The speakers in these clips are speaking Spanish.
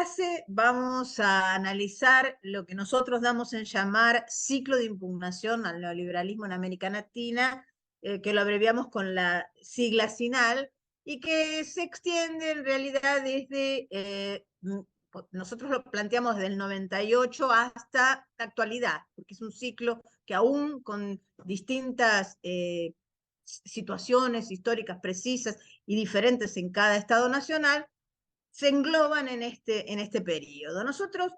clase vamos a analizar lo que nosotros damos en llamar ciclo de impugnación al neoliberalismo en América Latina, que lo abreviamos con la sigla SINAL, y que se extiende en realidad desde, nosotros lo planteamos desde el 98 hasta la actualidad, porque es un ciclo que aún con distintas situaciones históricas precisas y diferentes en cada Estado nacional, se engloban en este periodo. Nosotros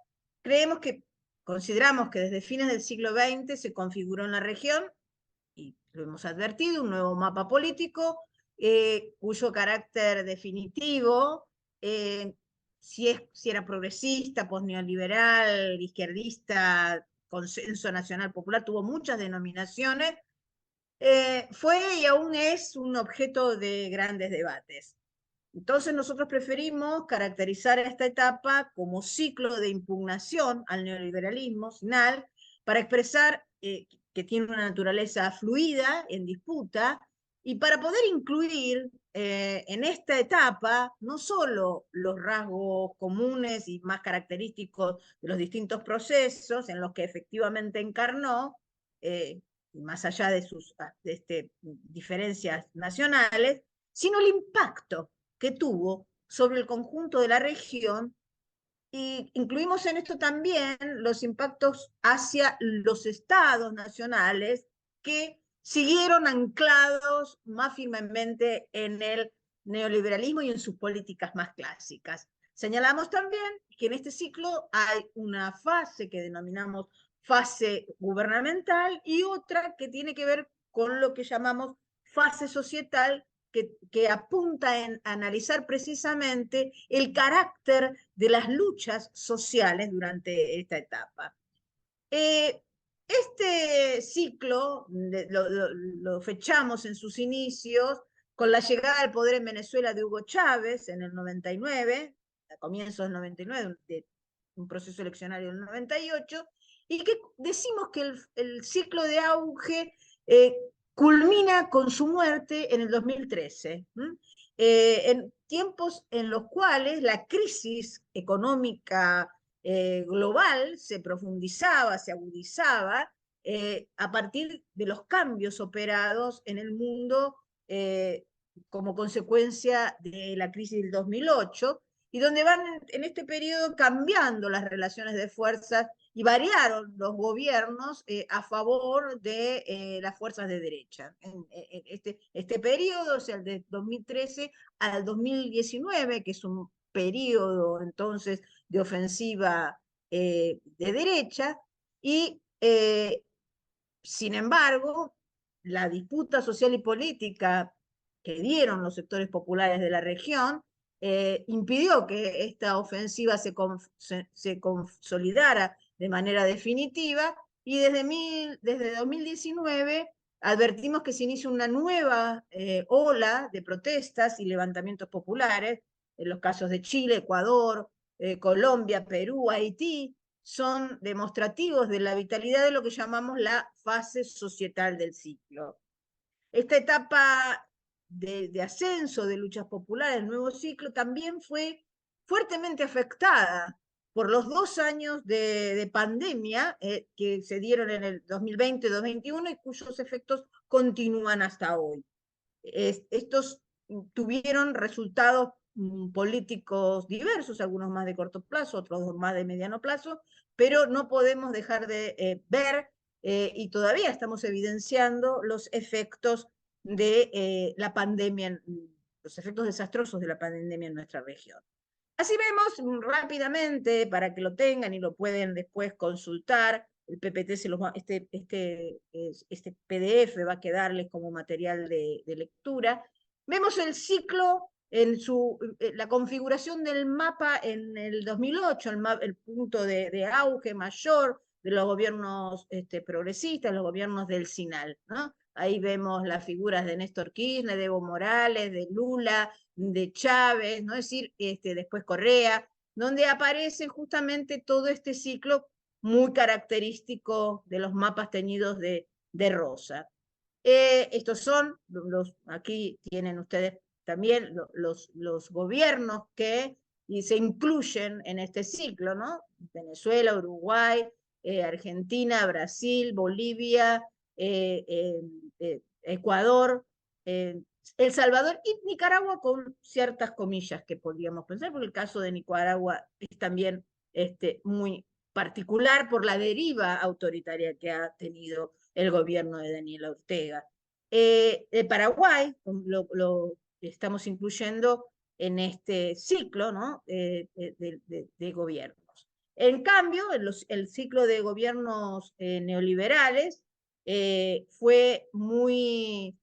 consideramos que desde fines del siglo XX se configuró en la región, y lo hemos advertido, un nuevo mapa político, cuyo carácter definitivo, si era progresista, posneoliberal, izquierdista, consenso nacional popular, tuvo muchas denominaciones, fue y aún es un objeto de grandes debates. Entonces nosotros preferimos caracterizar esta etapa como ciclo de impugnación al neoliberalismo, SINAL, para expresar que tiene una naturaleza fluida, en disputa, y para poder incluir en esta etapa no solo los rasgos comunes y más característicos de los distintos procesos en los que efectivamente encarnó, más allá de sus diferencias nacionales, sino el impacto que tuvo sobre el conjunto de la región, y incluimos en esto también los impactos hacia los estados nacionales que siguieron anclados más firmemente en el neoliberalismo y en sus políticas más clásicas. Señalamos también que en este ciclo hay una fase que denominamos fase gubernamental y otra que tiene que ver con lo que llamamos fase societal, que apunta en analizar precisamente el carácter de las luchas sociales durante esta etapa. Este ciclo lo fechamos en sus inicios con la llegada al poder en Venezuela de Hugo Chávez en el 99, a comienzos del 99, de un proceso eleccionario en el 98, y que decimos que el ciclo de auge culmina con su muerte en el 2013, en tiempos en los cuales la crisis económica global se profundizaba, se agudizaba a partir de los cambios operados en el mundo como consecuencia de la crisis del 2008, y donde van en este periodo cambiando las relaciones de fuerzas y variaron los gobiernos a favor de las fuerzas de derecha. En este periodo, o sea, el de 2013 al 2019, que es un periodo entonces de ofensiva de derecha, y sin embargo, la disputa social y política que dieron los sectores populares de la región impidió que esta ofensiva se consolidara de manera definitiva, y desde 2019 advertimos que se inicia una nueva ola de protestas y levantamientos populares en los casos de Chile, Ecuador, Colombia, Perú, Haití. Son demostrativos de la vitalidad de lo que llamamos la fase societal del ciclo. Esta etapa de ascenso de luchas populares, el nuevo ciclo, también fue fuertemente afectada por los 2 años de pandemia que se dieron en el 2020-2021 y cuyos efectos continúan hasta hoy. Estos tuvieron resultados políticos diversos, algunos más de corto plazo, otros más de mediano plazo, pero no podemos dejar de ver, y todavía estamos evidenciando los efectos de la pandemia, los efectos desastrosos de la pandemia en nuestra región. Así vemos rápidamente, para que lo tengan y lo pueden después consultar, el PPT este PDF va a quedarles como material de lectura. Vemos el ciclo en la configuración del mapa en el 2008, el punto de auge mayor de los gobiernos progresistas, los gobiernos del SINAL, ¿no? Ahí vemos las figuras de Néstor Kirchner, de Evo Morales, de Lula, de Chávez, ¿no? Es decir, después Correa, donde aparece justamente todo este ciclo muy característico de los mapas teñidos de rosa. Estos son, aquí tienen ustedes también los gobiernos que y se incluyen en este ciclo, ¿no? Venezuela, Uruguay, Argentina, Brasil, Bolivia, Ecuador, El Salvador y Nicaragua, con ciertas comillas que podríamos pensar, porque el caso de Nicaragua es también muy particular por la deriva autoritaria que ha tenido el gobierno de Daniel Ortega. Paraguay lo estamos incluyendo en este ciclo, ¿no? de gobiernos. En cambio, el ciclo de gobiernos neoliberales fue muy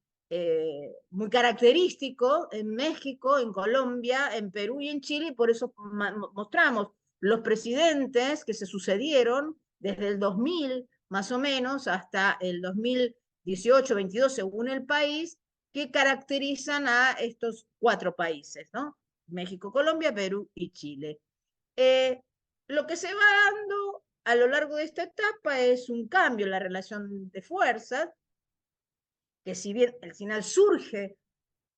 característico en México, en Colombia, en Perú y en Chile, y por eso mostramos los presidentes que se sucedieron desde el 2000 más o menos hasta el 2018-22, según el país, que caracterizan a estos 4 países, ¿no? México, Colombia, Perú y Chile. Lo que se va dando a lo largo de esta etapa es un cambio en la relación de fuerzas, que si bien al final surge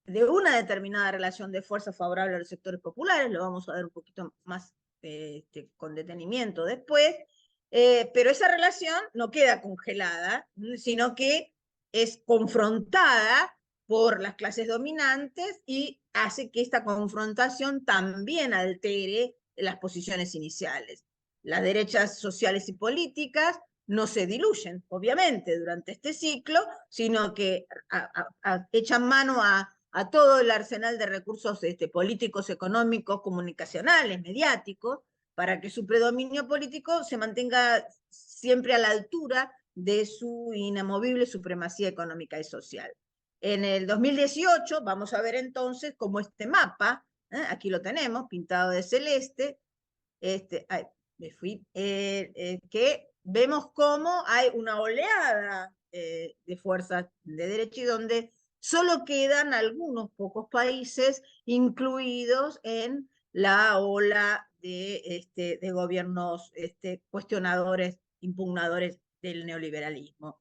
de una determinada relación de fuerza favorable a los sectores populares, lo vamos a ver un poquito más con detenimiento después, pero esa relación no queda congelada, sino que es confrontada por las clases dominantes y hace que esta confrontación también altere las posiciones iniciales. Las derechas sociales y políticas no se diluyen, obviamente, durante este ciclo, sino que echan mano a todo el arsenal de recursos políticos, económicos, comunicacionales, mediáticos, para que su predominio político se mantenga siempre a la altura de su inamovible supremacía económica y social. En el 2018 vamos a ver entonces cómo este mapa, aquí lo tenemos, pintado de celeste, ay, me fui, que vemos cómo hay una oleada de fuerzas de derecha y donde solo quedan algunos pocos países incluidos en la ola de gobiernos cuestionadores, impugnadores del neoliberalismo.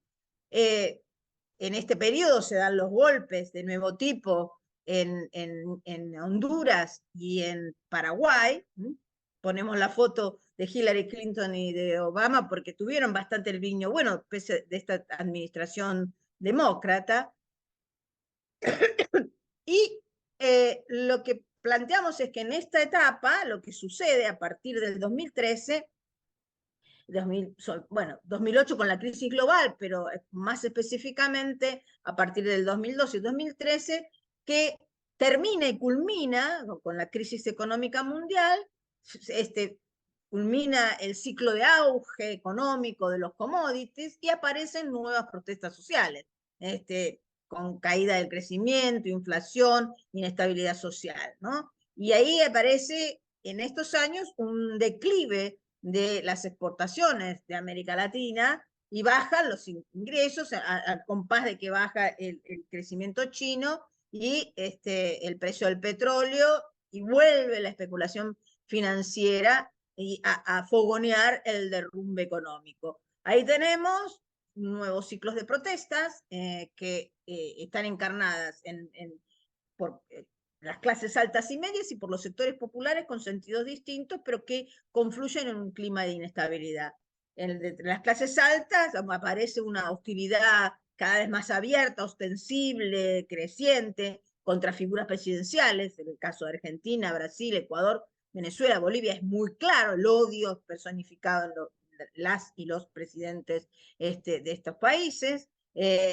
En este periodo se dan los golpes de nuevo tipo en Honduras y en Paraguay. Ponemos la foto de Hillary Clinton y de Obama porque tuvieron bastante el viño bueno, pese de esta administración demócrata. Y lo que planteamos es que en esta etapa, lo que sucede a partir del 2013, 2008 con la crisis global, pero más específicamente a partir del 2012 y 2013, que termina y culmina con la crisis económica mundial, culmina el ciclo de auge económico de los commodities y aparecen nuevas protestas sociales, con caída del crecimiento, inflación, inestabilidad social, ¿no? Y ahí aparece en estos años un declive de las exportaciones de América Latina y bajan los ingresos al compás de que baja el crecimiento chino y el precio del petróleo, y vuelve la especulación financiera y a fogonear el derrumbe económico. Ahí tenemos nuevos ciclos de protestas que están encarnadas por las clases altas y medias y por los sectores populares con sentidos distintos, pero que confluyen en un clima de inestabilidad. Entre las clases altas aparece una hostilidad cada vez más abierta, ostensible, creciente, contra figuras presidenciales, en el caso de Argentina, Brasil, Ecuador, Venezuela, Bolivia, es muy claro el odio personificado en las y los presidentes de estos países.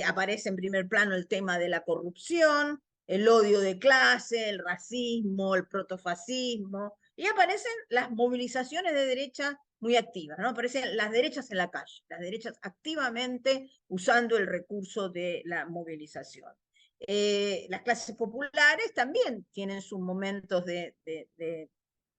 Aparece en primer plano el tema de la corrupción, el odio de clase, el racismo, el protofascismo, y aparecen las movilizaciones de derecha muy activas, ¿no? Aparecen las derechas en la calle, las derechas activamente usando el recurso de la movilización. Las clases populares también tienen sus momentos de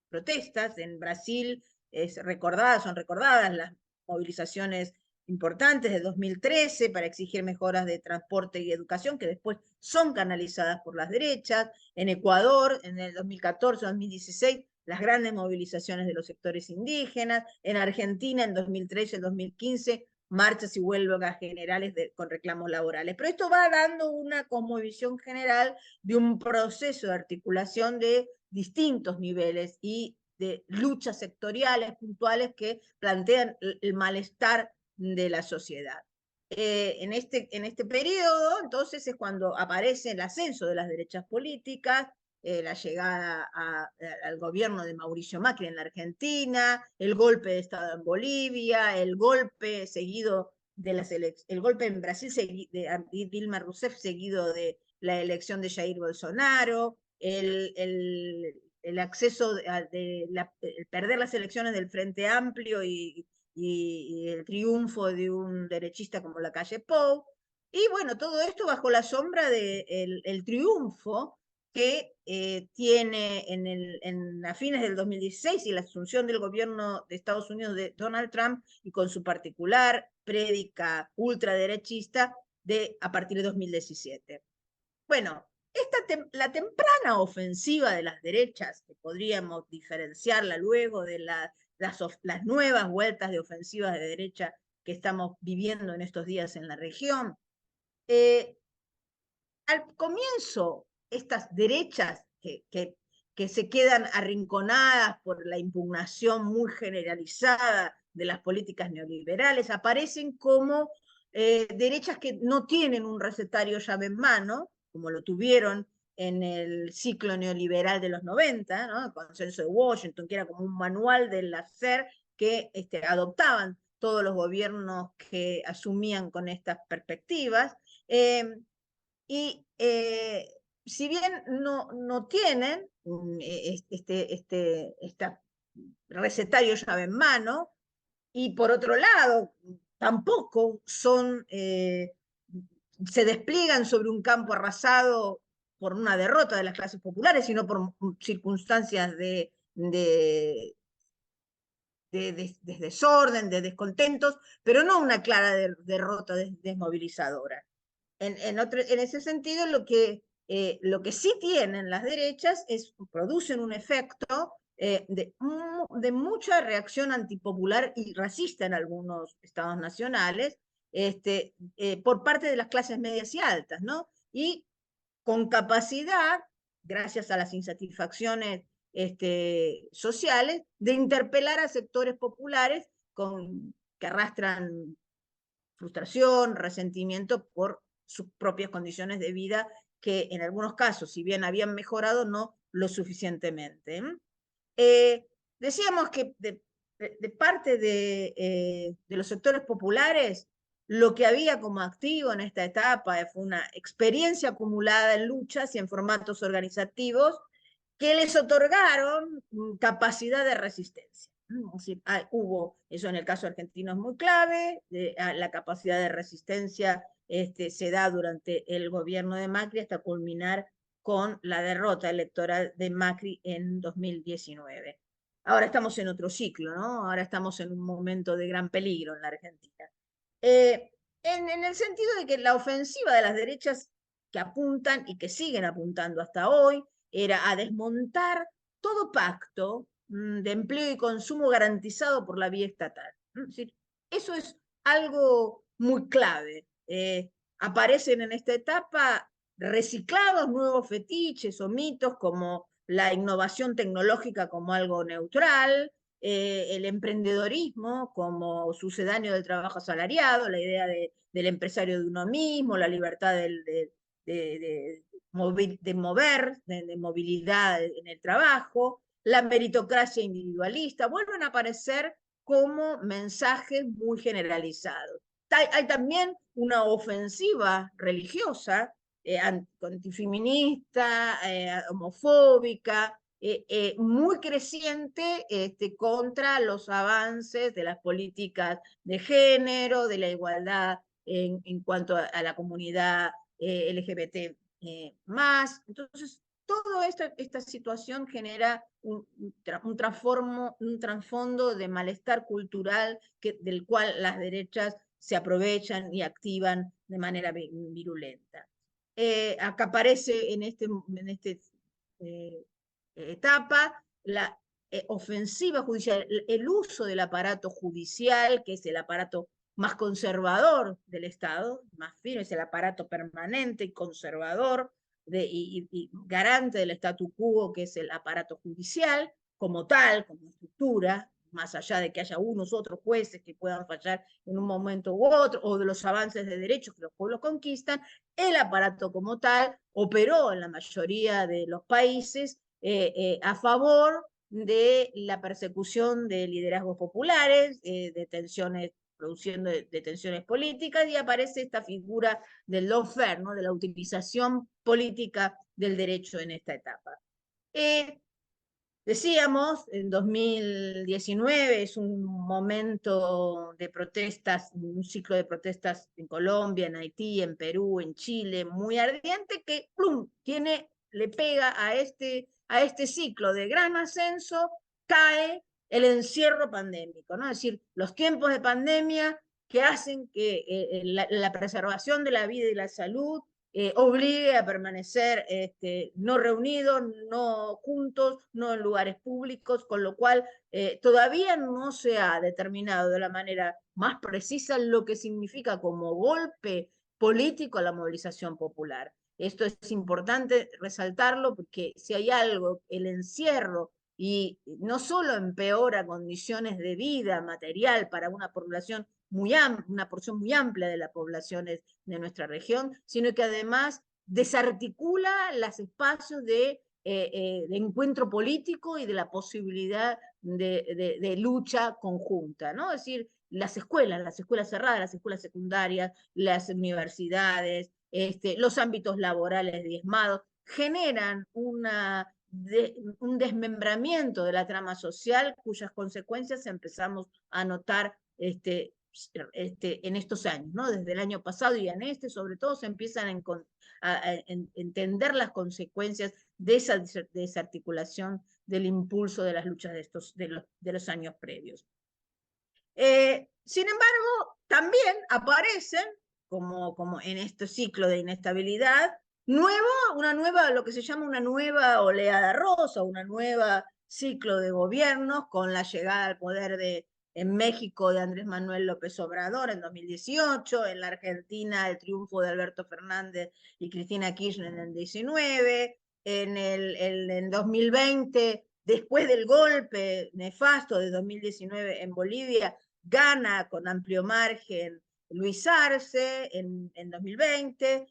protestas. En Brasil son recordadas las movilizaciones importantes de 2013 para exigir mejoras de transporte y educación, que después son canalizadas por las derechas. En Ecuador, en el 2014-2016, las grandes movilizaciones de los sectores indígenas. En Argentina, en 2013-2015, marchas y huelgas generales con reclamos laborales. Pero esto va dando una cosmovisión general de un proceso de articulación de distintos niveles y de luchas sectoriales puntuales que plantean el malestar de la sociedad. En este periodo, entonces, es cuando aparece el ascenso de las derechas políticas, la llegada al gobierno de Mauricio Macri en la Argentina, el golpe de Estado en Bolivia, el golpe seguido de el golpe en Brasil de Dilma Rousseff seguido de la elección de Jair Bolsonaro, el acceso el perder las elecciones del Frente Amplio y el triunfo de un derechista como la Calle Pou. Y bueno, todo esto bajo la sombra del el triunfo que tiene a fines del 2016 y la asunción del gobierno de Estados Unidos de Donald Trump y con su particular prédica ultraderechista a partir de 2017. Bueno, la temprana ofensiva de las derechas, que podríamos diferenciarla luego de las nuevas vueltas de ofensivas de derecha que estamos viviendo en estos días en la región, al comienzo, estas derechas que se quedan arrinconadas por la impugnación muy generalizada de las políticas neoliberales, aparecen como derechas que no tienen un recetario llave en mano, como lo tuvieron en el ciclo neoliberal de los 90, ¿no? El consenso de Washington, que era como un manual del hacer que adoptaban todos los gobiernos que asumían con estas perspectivas. Y si bien no tienen este recetario llave en mano, y por otro lado, tampoco se despliegan sobre un campo arrasado por una derrota de las clases populares, sino por circunstancias de desorden, de descontentos, pero no una clara derrota desmovilizadora. En ese sentido, lo que sí tienen las derechas producen un efecto de mucha reacción antipopular y racista en algunos estados nacionales, por parte de las clases medias y altas, ¿no? Y con capacidad, gracias a las insatisfacciones sociales, de interpelar a sectores populares que arrastran frustración, resentimiento por sus propias condiciones de vida, que en algunos casos, si bien habían mejorado, no lo suficientemente. Decíamos que de parte de los sectores populares, lo que había como activo en esta etapa fue una experiencia acumulada en luchas y en formatos organizativos que les otorgaron capacidad de resistencia. Hubo, eso en el caso argentino es muy clave, la capacidad de resistencia se da durante el gobierno de Macri hasta culminar con la derrota electoral de Macri en 2019. Ahora estamos en otro ciclo, ¿no? Ahora estamos en un momento de gran peligro en la Argentina. En el sentido de que la ofensiva de las derechas que apuntan y que siguen apuntando hasta hoy era a desmontar todo pacto de empleo y consumo garantizado por la vía estatal. Es decir, eso es algo muy clave. Aparecen en esta etapa reciclados nuevos fetiches o mitos como la innovación tecnológica como algo neutral, el emprendedorismo como sucedáneo del trabajo asalariado, la idea del empresario de uno mismo, la libertad de mover, de movilidad en el trabajo, la meritocracia individualista, vuelven a aparecer como mensajes muy generalizados. Hay también una ofensiva religiosa, antifeminista, homofóbica, muy creciente contra los avances de las políticas de género, de la igualdad en cuanto a la comunidad LGBT más. Entonces, toda esta situación genera un trasfondo de malestar cultural del cual las derechas se aprovechan y activan de manera virulenta. Acá aparece en etapa la ofensiva judicial, el uso del aparato judicial, que es el aparato más conservador del Estado, más firme, es el aparato permanente y conservador y garante del statu quo, que es el aparato judicial, como tal, como estructura, más allá de que haya unos otros jueces que puedan fallar en un momento u otro, o de los avances de derechos que los pueblos conquistan, el aparato como tal operó en la mayoría de los países a favor de la persecución de liderazgos populares, detenciones, produciendo detenciones políticas, y aparece esta figura del lawfare, ¿no? De la utilización política del derecho en esta etapa. Decíamos, en 2019 es un momento de protestas, un ciclo de protestas en Colombia, en Haití, en Perú, en Chile, muy ardiente, que ¡plum! Le pega a este ciclo de gran ascenso, cae el encierro pandémico, ¿no? Es decir, los tiempos de pandemia que hacen que la preservación de la vida y la salud obligue a permanecer no reunidos, no juntos, no en lugares públicos, con lo cual todavía no se ha determinado de la manera más precisa lo que significa como golpe político a la movilización popular. Esto es importante resaltarlo porque si hay algo, el encierro, y no solo empeora condiciones de vida material para una población una porción muy amplia de la población de nuestra región, sino que además desarticula los espacios de encuentro político y de la posibilidad de lucha conjunta, ¿no? Es decir, las escuelas cerradas, las escuelas secundarias, las universidades, los ámbitos laborales diezmados, generan un desmembramiento de la trama social cuyas consecuencias empezamos a notar en estos años, ¿no? Desde el año pasado y en sobre todo se empiezan a entender las consecuencias de esa desarticulación del impulso de las luchas de los años previos. Sin embargo, también aparecen, como en este ciclo de inestabilidad, lo que se llama una nueva oleada rosa, una nueva ciclo de gobiernos con la llegada al poder en México de Andrés Manuel López Obrador en 2018, en la Argentina el triunfo de Alberto Fernández y Cristina Kirchner en el 19, en 2020, después del golpe nefasto de 2019 en Bolivia, gana con amplio margen Luis Arce en 2020,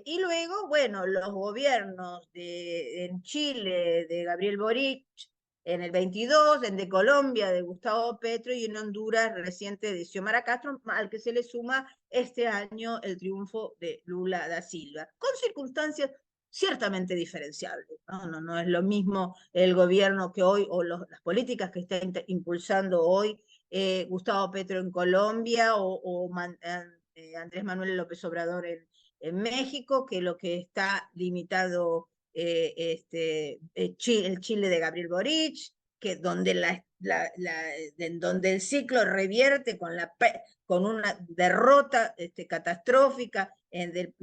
y luego, bueno, los gobiernos en Chile de Gabriel Boric en el 22, en de Colombia de Gustavo Petro y en Honduras reciente de Xiomara Castro, al que se le suma este año el triunfo de Lula da Silva, con circunstancias ciertamente diferenciables. No es lo mismo el gobierno que hoy o las políticas que está impulsando hoy Gustavo Petro en Colombia o Andrés Manuel López Obrador en México, que lo que está limitado el Chile de Gabriel Boric, que donde, donde el ciclo revierte con una derrota catastrófica del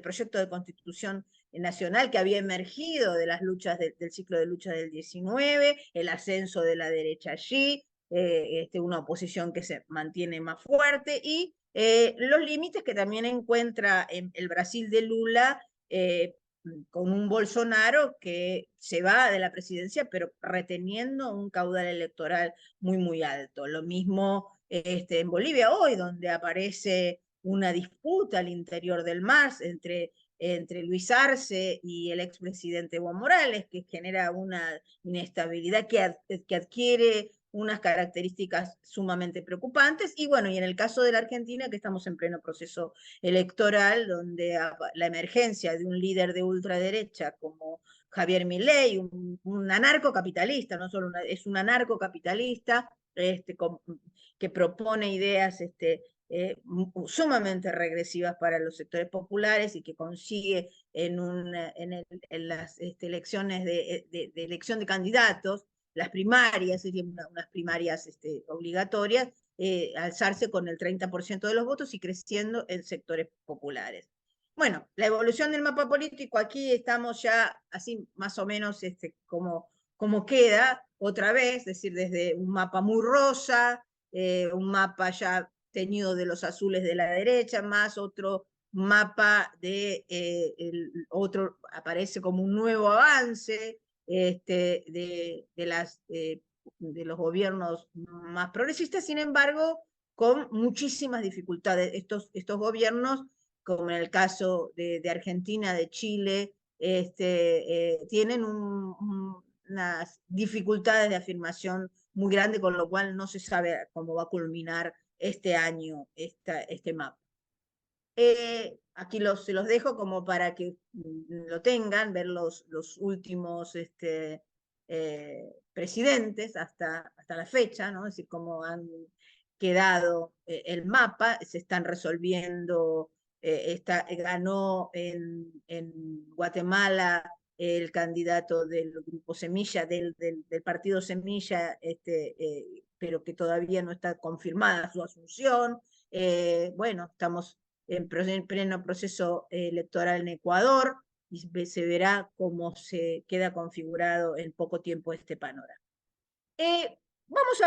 proyecto de constitución nacional que había emergido de las luchas del ciclo de lucha del 19, el ascenso de la derecha allí, una oposición que se mantiene más fuerte y los límites que también encuentra en el Brasil de Lula con un Bolsonaro que se va de la presidencia pero reteniendo un caudal electoral muy muy alto. Lo mismo en Bolivia hoy, donde aparece una disputa al interior del MAS entre Luis Arce y el expresidente Evo Morales, que genera una inestabilidad que adquiere unas características sumamente preocupantes. Y bueno, y en el caso de la Argentina, que estamos en pleno proceso electoral, donde la emergencia de un líder de ultraderecha como Javier Milei, un anarcocapitalista, no solo es un anarcocapitalista que propone ideas sumamente regresivas para los sectores populares y que consigue en las elecciones de elección de candidatos, las primarias, serían unas primarias obligatorias, alzarse con el 30% de los votos y creciendo en sectores populares. Bueno, la evolución del mapa político, aquí estamos ya así más o menos como queda otra vez, es decir, desde un mapa muy rosa, un mapa ya teñido de los azules de la derecha, más otro mapa otro aparece como un nuevo avance de los gobiernos más progresistas, sin embargo, con muchísimas dificultades. Estos gobiernos, como en el caso de Argentina, de Chile, tienen unas dificultades de afirmación muy grandes, con lo cual no se sabe cómo va a culminar este año este mapa. Aquí se los dejo como para que lo tengan, ver los últimos presidentes hasta la fecha, ¿no? Es decir, cómo han quedado el mapa, se están resolviendo, ganó en Guatemala el candidato del grupo Semilla, del partido Semilla, pero que todavía no está confirmada su asunción. Bueno, estamos en pleno proceso electoral en Ecuador y se verá cómo se queda configurado en poco tiempo este panorama. Vamos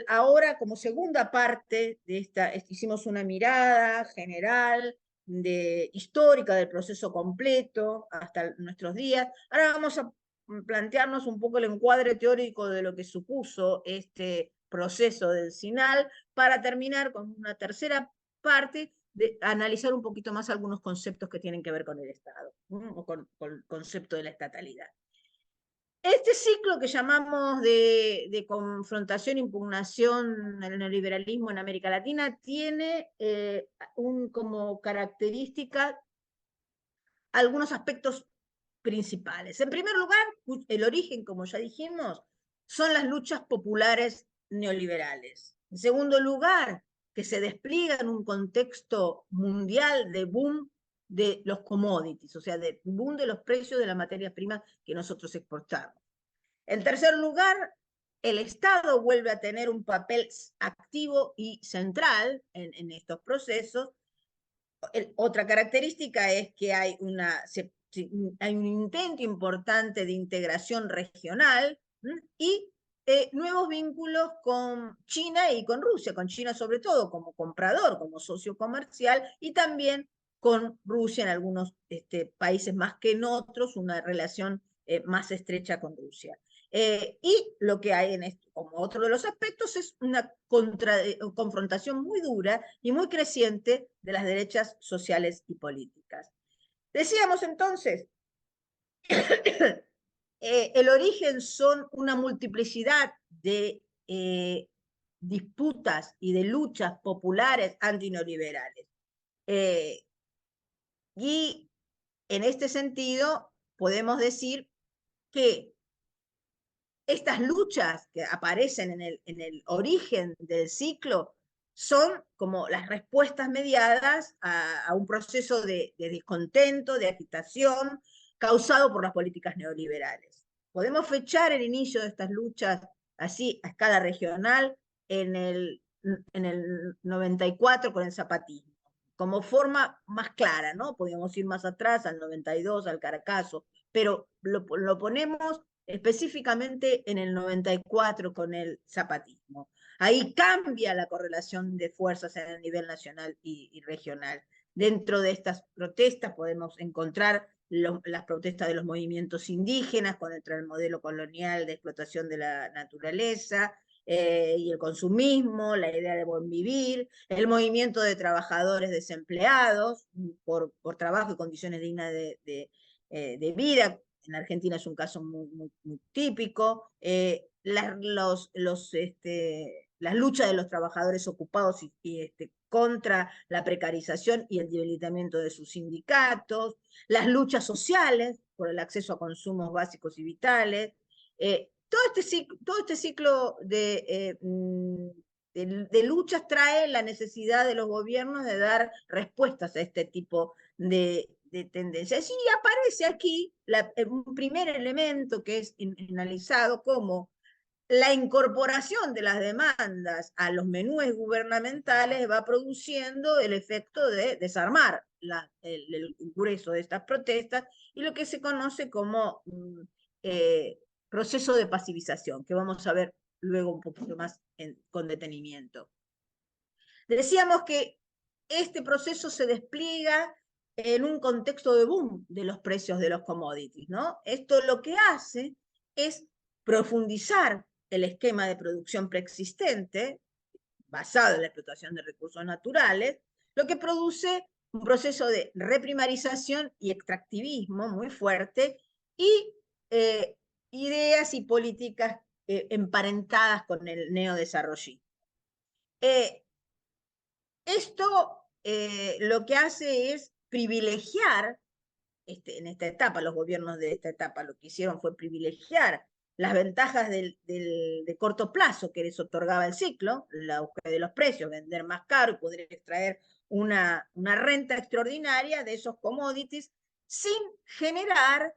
ahora, como segunda parte de hicimos una mirada general, histórica del proceso completo hasta nuestros días. Ahora vamos a plantearnos un poco el encuadre teórico de lo que supuso este proceso del SINAL, para terminar con una tercera parte de analizar un poquito más algunos conceptos que tienen que ver con el Estado, o con el concepto de la estatalidad. Este ciclo que llamamos de confrontación, impugnación al neoliberalismo en América Latina tiene como característica algunos aspectos principales. En primer lugar, el origen, como ya dijimos, son las luchas populares neoliberales. En segundo lugar, que se despliega en un contexto mundial de boom de los commodities, o sea, de boom de los precios de las materias primas que nosotros exportamos. En tercer lugar, el Estado vuelve a tener un papel activo y central en estos procesos. Otra característica es que hay un intento importante de integración regional y nuevos vínculos con China y con Rusia, con China sobre todo como comprador, como socio comercial, y también con Rusia en algunos países más que en otros, una relación más estrecha con Rusia. Y lo que hay como otro de los aspectos es una confrontación muy dura y muy creciente de las derechas sociales y políticas. Decíamos entonces, el origen son una multiplicidad de disputas y de luchas populares antineoliberales. Y en este sentido podemos decir que estas luchas que aparecen en el origen del ciclo son como las respuestas mediadas a un proceso de descontento, de agitación, causado por las políticas neoliberales. Podemos fechar el inicio de estas luchas así a escala regional en el 94 con el zapatismo, como forma más clara, ¿no? Podríamos ir más atrás, al 92, al Caracazo, pero lo ponemos específicamente en el 94 con el zapatismo. Ahí cambia la correlación de fuerzas en el nivel nacional y regional. Dentro de estas protestas podemos encontrar las protestas de los movimientos indígenas contra el modelo colonial de explotación de la naturaleza, y el consumismo, la idea de buen vivir, el movimiento de trabajadores desempleados por trabajo y condiciones dignas de vida. En Argentina es un caso muy típico. Las luchas de los trabajadores ocupados contra la precarización y el debilitamiento de sus sindicatos, las luchas sociales por el acceso a consumos básicos y vitales. Todo este ciclo de luchas trae la necesidad de los gobiernos de dar respuestas a este tipo de tendencias. Y aparece aquí un primer elemento que es analizado como la incorporación de las demandas a los menúes gubernamentales va produciendo el efecto de desarmar el grueso de estas protestas y lo que se conoce como proceso de pasivización, que vamos a ver luego un poquito más con detenimiento. Decíamos que este proceso se despliega en un contexto de boom de los precios de los commodities, ¿no? Esto lo que hace es profundizar el esquema de producción preexistente, basado en la explotación de recursos naturales, lo que produce un proceso de reprimarización y extractivismo muy fuerte y ideas y políticas emparentadas con el neodesarrollismo. Esto lo que hace es privilegiar, en esta etapa, los gobiernos de esta etapa lo que hicieron fue privilegiar las ventajas de corto plazo que les otorgaba el ciclo, la búsqueda de los precios, vender más caro y poder extraer una renta extraordinaria de esos commodities sin generar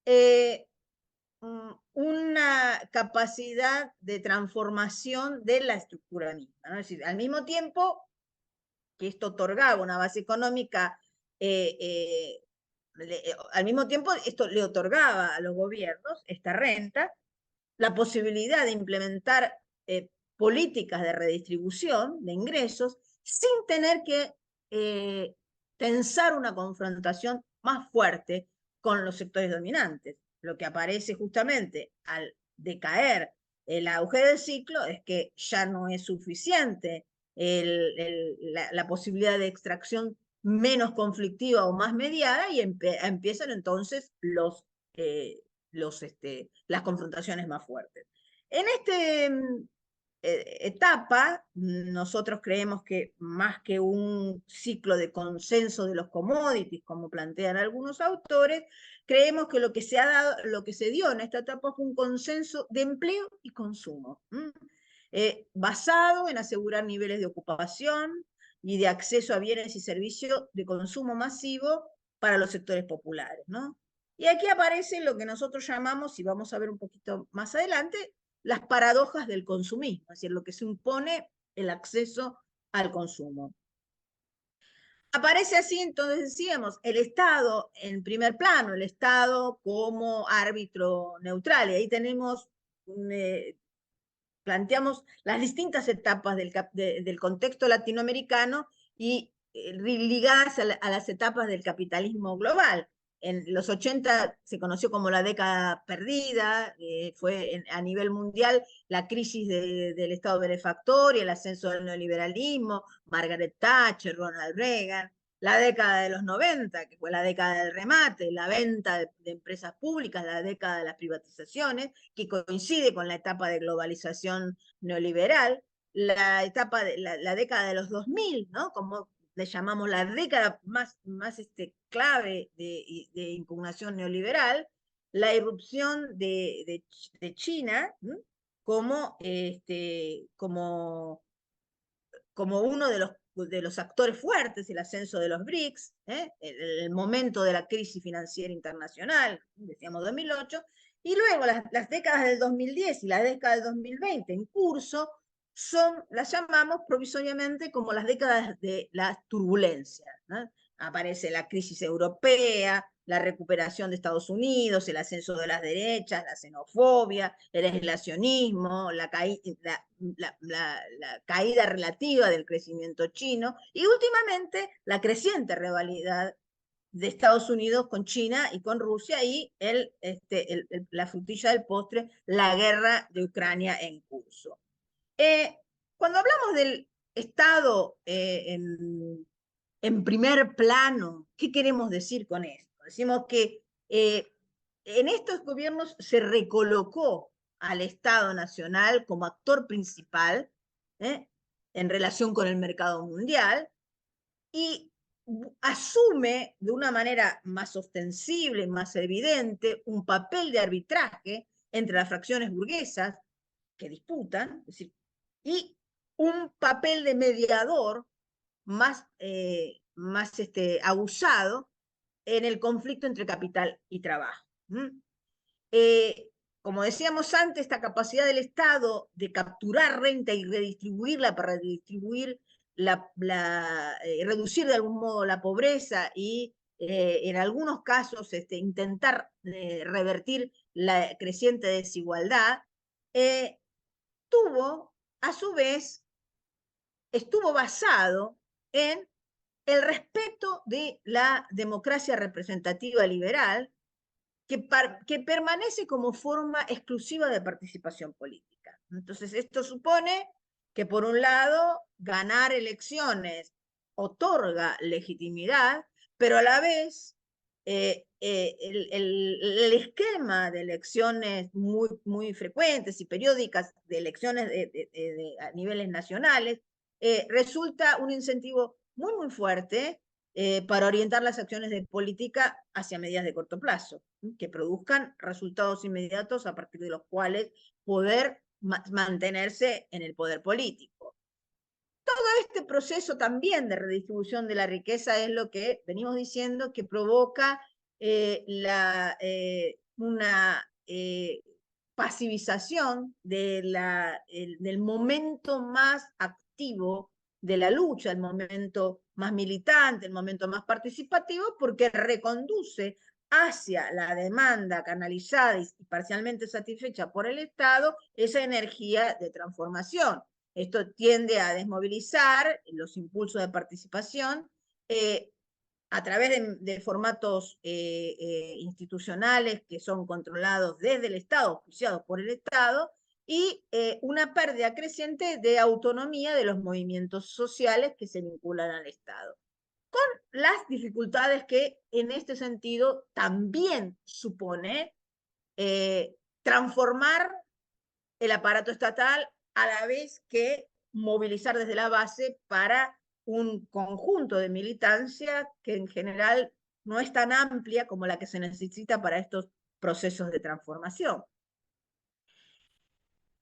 eh, una capacidad de transformación de la estructura misma, ¿no? Es decir, al mismo tiempo que esto otorgaba una base económica, al mismo tiempo esto le otorgaba a los gobiernos esta renta, la posibilidad de implementar políticas de redistribución de ingresos sin tener que tensar una confrontación más fuerte con los sectores dominantes. Lo que aparece justamente al decaer el auge del ciclo es que ya no es suficiente la posibilidad de extracción menos conflictiva o más mediada y empiezan entonces las confrontaciones más fuertes. En esta etapa, nosotros creemos que más que un ciclo de consenso de los commodities, como plantean algunos autores, creemos que lo que se ha dado, lo que se dio en esta etapa fue un consenso de empleo y consumo, basado en asegurar niveles de ocupación y de acceso a bienes y servicios de consumo masivo para los sectores populares, ¿no? Y aquí aparece lo que nosotros llamamos, y vamos a ver un poquito más adelante, las paradojas del consumismo, es decir, lo que se impone el acceso al consumo. Aparece así, entonces decíamos, el Estado en primer plano, el Estado como árbitro neutral, y ahí tenemos, planteamos las distintas etapas del contexto latinoamericano y ligadas a las etapas del capitalismo global. En los 80 se conoció como la década perdida, fue a nivel mundial la crisis del Estado benefactor y el ascenso del neoliberalismo, Margaret Thatcher, Ronald Reagan, la década de los 90, que fue la década del remate, la venta de empresas públicas, la década de las privatizaciones, que coincide con la etapa de globalización neoliberal, la etapa de la década de los 2000, ¿no? Como le llamamos la década más clave de impugnación neoliberal, la irrupción de China, ¿no? como, como uno de los actores fuertes, el ascenso de los BRICS, el momento de la crisis financiera internacional, decíamos 2008, y luego las décadas del 2010 y la década del 2020 en curso, las llamamos provisoriamente como las décadas de las turbulencias, ¿no? Aparece la crisis europea, la recuperación de Estados Unidos, el ascenso de las derechas, la xenofobia, el aislacionismo, la caída relativa del crecimiento chino y últimamente la creciente rivalidad de Estados Unidos con China y con Rusia y la frutilla del postre, la guerra de Ucrania en curso. Cuando hablamos del Estado en primer plano, ¿qué queremos decir con esto? Decimos que en estos gobiernos se recolocó al Estado Nacional como actor principal en relación con el mercado mundial y asume de una manera más ostensible, más evidente, un papel de arbitraje entre las fracciones burguesas que disputan, es decir, y un papel de mediador más abusado en el conflicto entre capital y trabajo. Como decíamos antes, esta capacidad del Estado de capturar renta y redistribuirla para redistribuir reducir de algún modo la pobreza y en algunos casos intentar revertir la creciente desigualdad, tuvo a su vez estuvo basado en el respeto de la democracia representativa liberal, que permanece como forma exclusiva de participación política. Entonces, esto supone que, por un lado, ganar elecciones otorga legitimidad, pero a la vez el esquema de elecciones muy frecuentes y periódicas, de elecciones a niveles nacionales, resulta un incentivo muy fuerte para orientar las acciones de política hacia medidas de corto plazo, que produzcan resultados inmediatos a partir de los cuales poder mantenerse en el poder político. Todo este proceso también de redistribución de la riqueza es lo que venimos diciendo que provoca una pasivización del momento más activo de la lucha, el momento más militante, el momento más participativo, porque reconduce hacia la demanda canalizada y parcialmente satisfecha por el Estado esa energía de transformación. Esto tiende a desmovilizar los impulsos de participación a través de formatos institucionales que son controlados desde el Estado, auspiciados por el Estado, y una pérdida creciente de autonomía de los movimientos sociales que se vinculan al Estado. Con las dificultades que en este sentido también supone transformar el aparato estatal a la vez que movilizar desde la base para un conjunto de militancia que en general no es tan amplia como la que se necesita para estos procesos de transformación.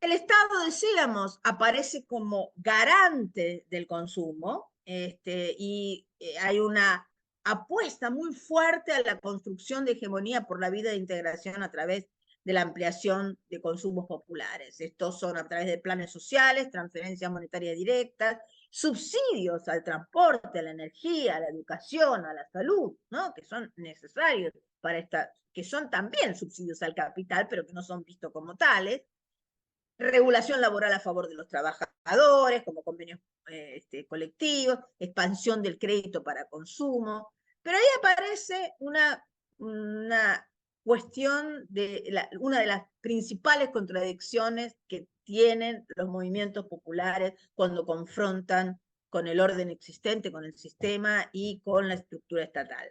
El Estado, decíamos, aparece como garante del consumo y hay una apuesta muy fuerte a la construcción de hegemonía por la vida de integración a través de la ampliación de consumos populares. Estos son a través de planes sociales, transferencias monetarias directas, subsidios al transporte, a la energía, a la educación, a la salud, ¿no? Que son necesarios para que son también subsidios al capital, pero que no son vistos como tales. Regulación laboral a favor de los trabajadores, como convenios colectivos, expansión del crédito para consumo. Pero ahí aparece una cuestión una de las principales contradicciones que tienen los movimientos populares cuando confrontan con el orden existente, con el sistema y con la estructura estatal.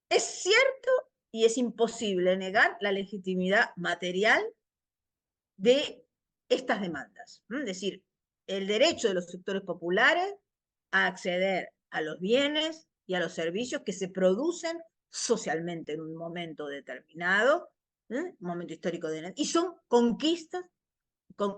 Es cierto y es imposible negar la legitimidad material de estas demandas. Es decir, el derecho de los sectores populares a acceder a los bienes y a los servicios que se producen socialmente en un momento determinado, un momento histórico y son conquistas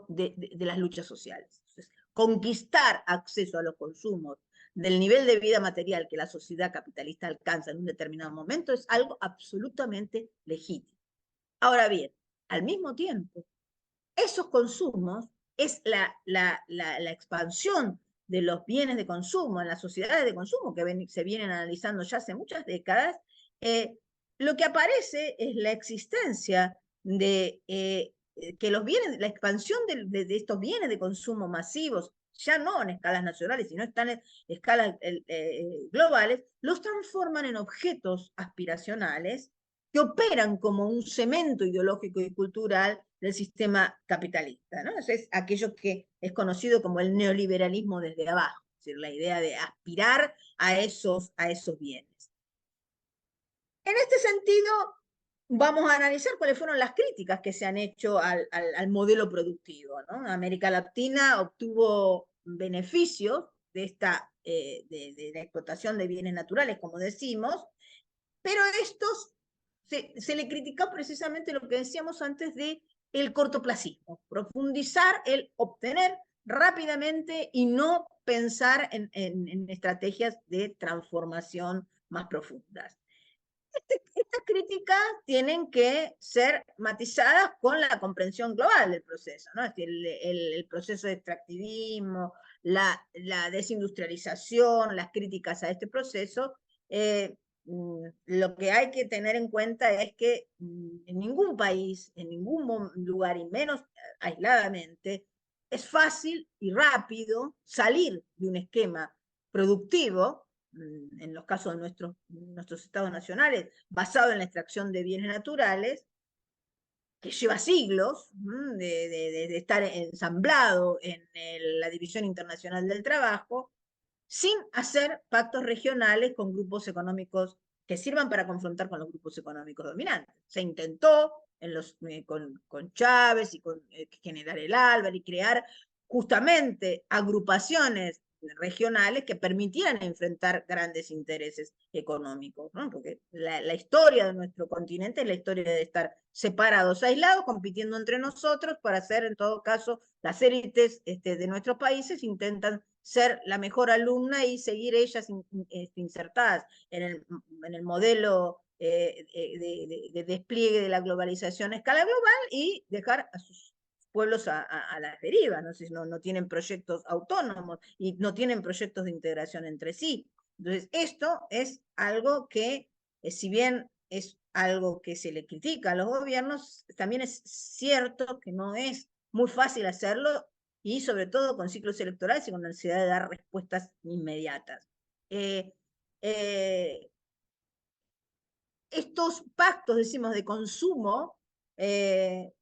de las luchas sociales. Entonces, conquistar acceso a los consumos del nivel de vida material que la sociedad capitalista alcanza en un determinado momento es algo absolutamente legítimo. Ahora bien, al mismo tiempo, esos consumos es la expansión de los bienes de consumo en las sociedades de consumo que se vienen analizando ya hace muchas décadas. Lo que aparece es la existencia de que los bienes, la expansión de estos bienes de consumo masivos, ya no en escalas nacionales, sino en escalas globales, los transforman en objetos aspiracionales que operan como un cemento ideológico y cultural del sistema capitalista, ¿no? Eso es aquello que es conocido como el neoliberalismo desde abajo, es decir, la idea de aspirar a esos bienes. En este sentido, vamos a analizar cuáles fueron las críticas que se han hecho al modelo productivo, ¿no? América Latina obtuvo beneficios de de la explotación de bienes naturales, como decimos, pero estos se le criticó precisamente lo que decíamos antes de el cortoplacismo, profundizar el obtener rápidamente y no pensar en estrategias de transformación más profundas. Estas críticas tienen que ser matizadas con la comprensión global del proceso, ¿no? Es decir, el proceso de extractivismo, la desindustrialización, las críticas a este proceso, lo que hay que tener en cuenta es que en ningún país, en ningún lugar, y menos aisladamente, es fácil y rápido salir de un esquema productivo, en los casos de nuestros estados nacionales, basado en la extracción de bienes naturales, que lleva siglos de estar ensamblado en la División Internacional del Trabajo, sin hacer pactos regionales con grupos económicos que sirvan para confrontar con los grupos económicos dominantes. Se intentó con Chávez y con General El Álvarez y crear justamente agrupaciones regionales que permitieran enfrentar grandes intereses económicos, ¿no? Porque la historia de nuestro continente es la historia de estar separados, aislados, compitiendo entre nosotros para hacer, en todo caso, las élites de nuestros países intentan ser la mejor alumna y seguir ellas insertadas en el modelo de despliegue de la globalización a escala global y dejar a sus pueblos a la deriva, no tienen proyectos autónomos y no tienen proyectos de integración entre sí. Entonces, esto es algo que, si bien es algo que se le critica a los gobiernos, también es cierto que no es muy fácil hacerlo y sobre todo con ciclos electorales y con la necesidad de dar respuestas inmediatas. Estos pactos, decimos, de consumo,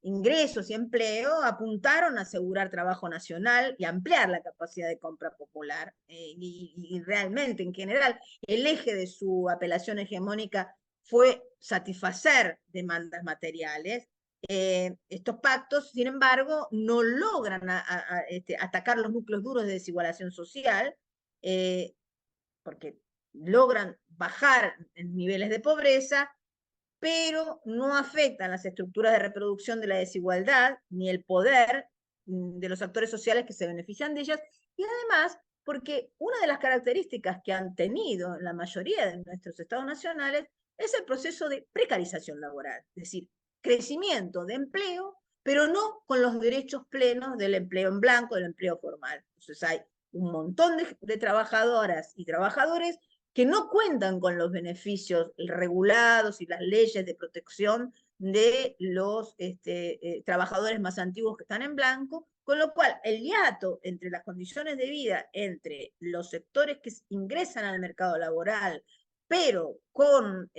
ingresos y empleo apuntaron a asegurar trabajo nacional y ampliar la capacidad de compra popular. Y realmente, en general, el eje de su apelación hegemónica fue satisfacer demandas materiales. Estos pactos, sin embargo, no logran atacar los núcleos duros de desigualación social, porque logran bajar en niveles de pobreza, pero no afectan las estructuras de reproducción de la desigualdad ni el poder de los actores sociales que se benefician de ellas, y además porque una de las características que han tenido la mayoría de nuestros estados nacionales es el proceso de precarización laboral, es decir, crecimiento de empleo, pero no con los derechos plenos del empleo en blanco, del empleo formal. Entonces hay un montón de trabajadoras y trabajadores que no cuentan con los beneficios regulados y las leyes de protección de los trabajadores más antiguos que están en blanco, con lo cual el hiato entre las condiciones de vida entre los sectores que ingresan al mercado laboral, pero con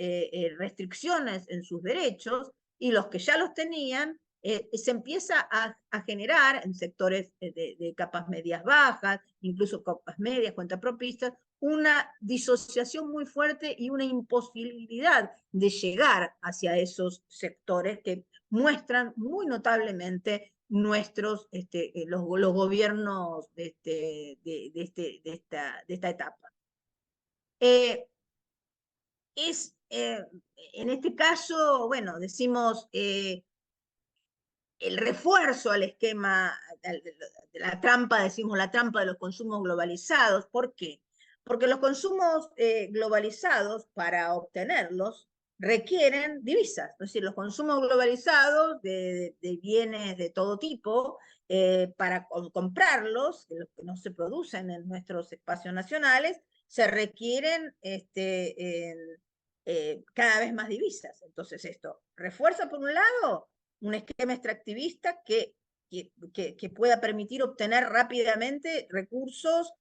restricciones en sus derechos, y los que ya los tenían, se empieza a generar en sectores de capas medias bajas, incluso capas medias, cuentapropistas, una disociación muy fuerte y una imposibilidad de llegar hacia esos sectores que muestran muy notablemente los gobiernos de esta etapa. En este caso, bueno, decimos el refuerzo al esquema, de la trampa, decimos la trampa de los consumos globalizados. ¿Por qué? Porque los consumos globalizados, para obtenerlos, requieren divisas. Es decir, los consumos globalizados de bienes de todo tipo, para comprarlos, de los que no se producen en nuestros espacios nacionales, se requieren cada vez más divisas. Entonces esto refuerza, por un lado, un esquema extractivista que pueda permitir obtener rápidamente recursos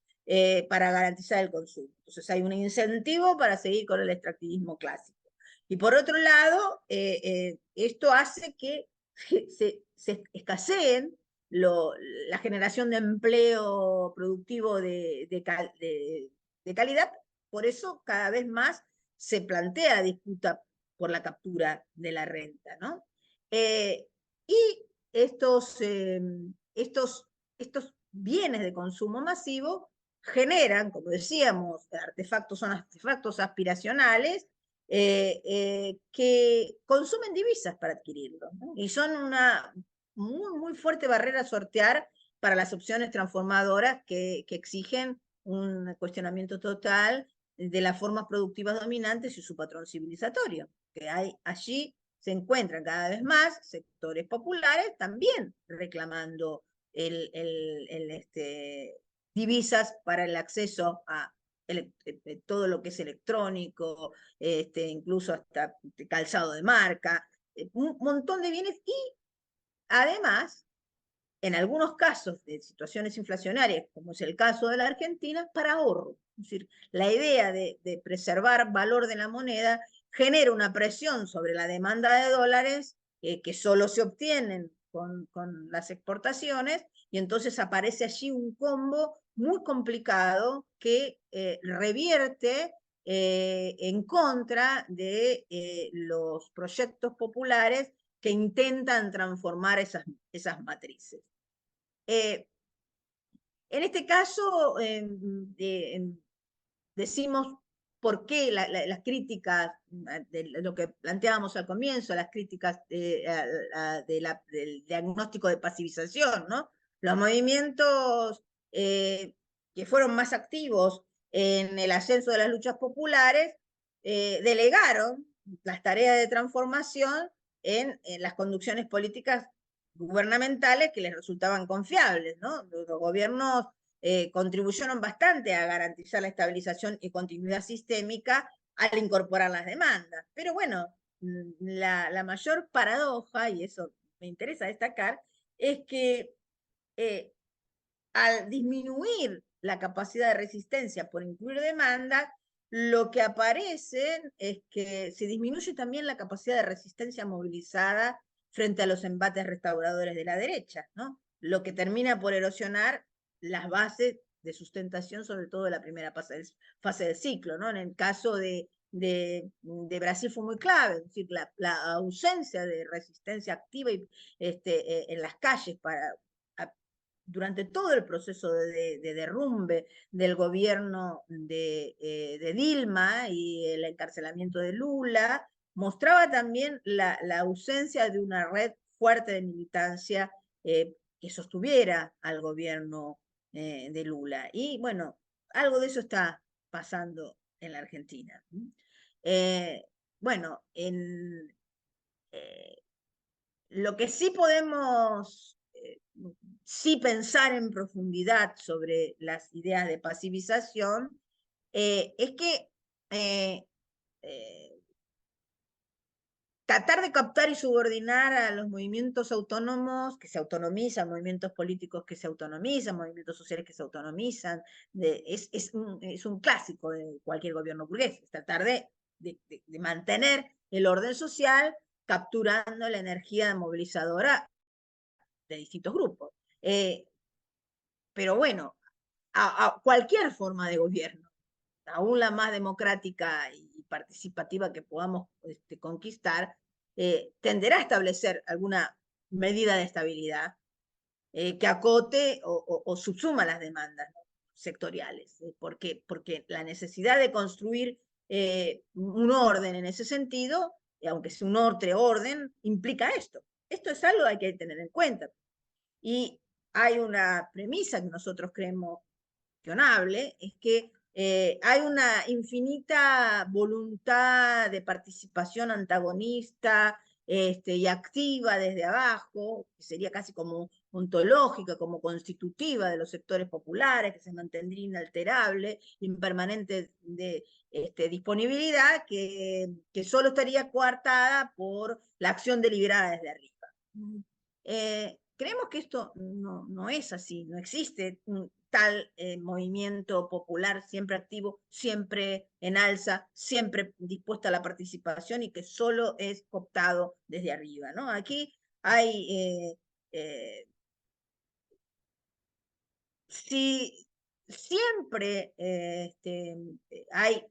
para garantizar el consumo. Entonces hay un incentivo para seguir con el extractivismo clásico. Y por otro lado, esto hace que se escaseen la generación de empleo productivo de calidad. Por eso cada vez más se plantea la disputa por la captura de la renta, ¿no? Y estos bienes de consumo masivo generan, como decíamos, son artefactos aspiracionales que consumen divisas para adquirirlos, ¿no? Y son una muy, muy fuerte barrera a sortear para las opciones transformadoras que exigen un cuestionamiento total de las formas productivas dominantes y su patrón civilizatorio, que hay allí se encuentran cada vez más sectores populares también reclamando divisas para el acceso a todo lo que es electrónico, incluso hasta calzado de marca, un montón de bienes, y además en algunos casos de situaciones inflacionarias, como es el caso de la Argentina, para ahorro. Es decir, la idea de preservar valor de la moneda genera una presión sobre la demanda de dólares que solo se obtienen con las exportaciones, y entonces aparece allí un combo muy complicado que revierte en contra de los proyectos populares que intentan transformar esas matrices. En este caso, decimos por qué las críticas, de lo que planteábamos al comienzo, las críticas del diagnóstico de pasivización, ¿no? Los movimientos que fueron más activos en el ascenso de las luchas populares delegaron las tareas de transformación en las conducciones políticas gubernamentales que les resultaban confiables, ¿no? Los gobiernos contribuyeron bastante a garantizar la estabilización y continuidad sistémica al incorporar las demandas. Pero bueno, la mayor paradoja, y eso me interesa destacar, es que al disminuir la capacidad de resistencia por incluir demandas, lo que aparece es que se disminuye también la capacidad de resistencia movilizada frente a los embates restauradores de la derecha, ¿no? Lo que termina por erosionar las bases de sustentación, sobre todo de la primera fase del ciclo, ¿no? En el caso de Brasil fue muy clave, es decir, la ausencia de resistencia activa en las calles durante todo el proceso de derrumbe del gobierno de Dilma y el encarcelamiento de Lula, mostraba también la ausencia de una red fuerte de militancia que sostuviera al gobierno de Lula. Y bueno, algo de eso está pasando en la Argentina. Eh, bueno, eh, lo que sí podemos sí pensar en profundidad sobre las ideas de pasivización es que eh, eh, tratar de captar y subordinar a los movimientos autónomos que se autonomizan, movimientos políticos que se autonomizan, movimientos sociales que se autonomizan, es un clásico de cualquier gobierno burgués, es tratar de mantener el orden social capturando la energía movilizadora de distintos grupos. Pero bueno, a cualquier forma de gobierno, aún la más democrática y participativa que podamos conquistar, tenderá a establecer alguna medida de estabilidad que acote o subsuma las demandas, ¿no?, sectoriales, porque la necesidad de construir un orden en ese sentido, aunque sea un orden, implica esto. Esto es algo que hay que tener en cuenta. Y hay una premisa que nosotros creemos cuestionable, es que hay una infinita voluntad de participación antagonista y activa desde abajo, que sería casi como ontológica, como constitutiva de los sectores populares, que se mantendría inalterable, impermanente de disponibilidad, que solo estaría coartada por la acción deliberada desde arriba. Creemos que esto no es así, no existe un tal movimiento popular siempre activo, siempre en alza, siempre dispuesta a la participación y que solo es cooptado desde arriba, ¿no? Aquí hay, si siempre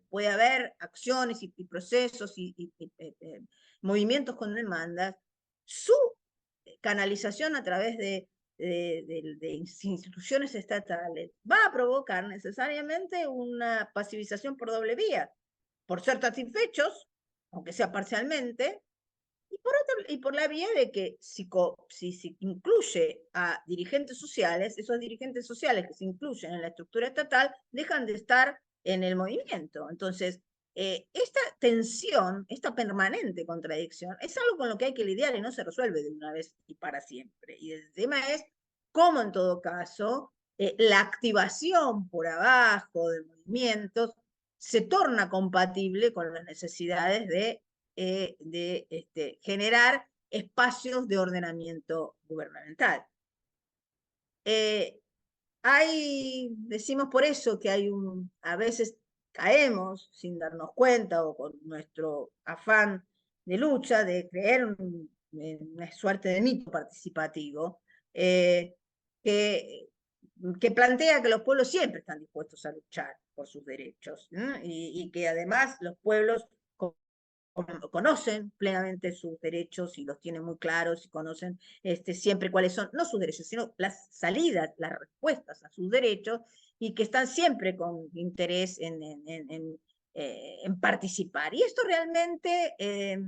puede haber acciones y procesos movimientos con demandas, su canalización a través de instituciones estatales va a provocar necesariamente una pasivización por doble vía, por ser satisfechos, aunque sea parcialmente, y por la vía de que si se incluye a dirigentes sociales, esos dirigentes sociales que se incluyen en la estructura estatal dejan de estar en el movimiento. Entonces, esta tensión, esta permanente contradicción, es algo con lo que hay que lidiar y no se resuelve de una vez y para siempre. Y el tema es cómo, en todo caso, la activación por abajo de movimientos se torna compatible con las necesidades de generar espacios de ordenamiento gubernamental. Decimos por eso que a veces caemos sin darnos cuenta o con nuestro afán de lucha, de creer en una suerte de mito participativo, eh, que, que plantea que los pueblos siempre están dispuestos a luchar por sus derechos, ¿no? Y que además los pueblos conocen plenamente sus derechos y los tienen muy claros y conocen siempre cuáles son, no sus derechos, sino las salidas, las respuestas a sus derechos y que están siempre con interés en participar. Y esto realmente eh,